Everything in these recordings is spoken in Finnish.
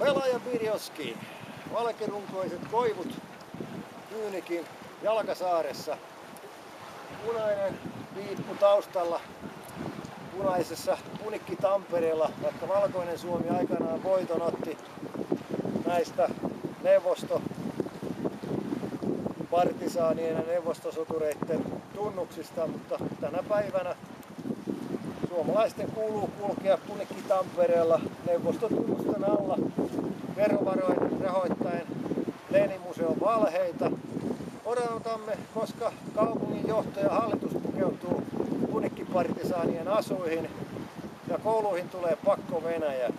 Pelaaja Birjoski, valkerunkoiset koivut Kyynikin Jalkasaaressa. Punainen piippu taustalla punaisessa Punikki Tampereella, vaikka valkoinen Suomi aikanaan voiton otti näistä partisaanien ja neuvostosotureiden tunnuksista, mutta tänä päivänä suomalaisten kuuluu kulkea Punikki Tampereella neuvostotunnusten alla verovaroin rahoittaen Lenin-museon valheita. Odotamme, koska kaupungin johto ja hallitus pukeutuu punikkipartisaanien asuihin ja kouluihin tulee pakko Venäjä.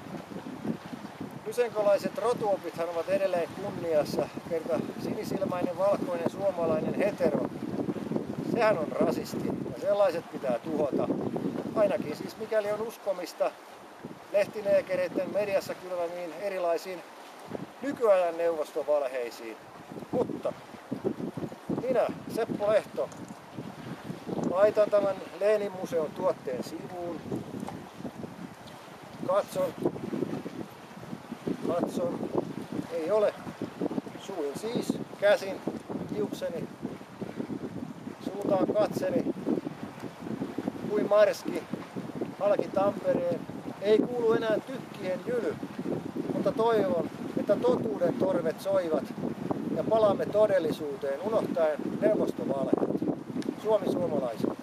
Ysenkolaiset rotuopithan ovat edelleen kunniassa, kerta sinisilmäinen valkoinen suomalainen hetero. Sehän on rasisti ja sellaiset pitää tuhota. Ainakin siis mikäli on uskomista lehtineekereiden mediassa kylvämiin erilaisiin nykyajan neuvostovalheisiin. Mutta minä, Seppo Lehto, laitan tämän Lenin-museon tuotteen sivuun. Katson, ei ole. Suin siis, käsin, hiukseni, suuntaan katseni kuin marski halki Tampereen. Ei kuulu enää tykkien jyly, mutta toivon, että totuuden torvet soivat ja palaamme todellisuuteen unohtaen neuvostovalheet. Suomi suomalaisille.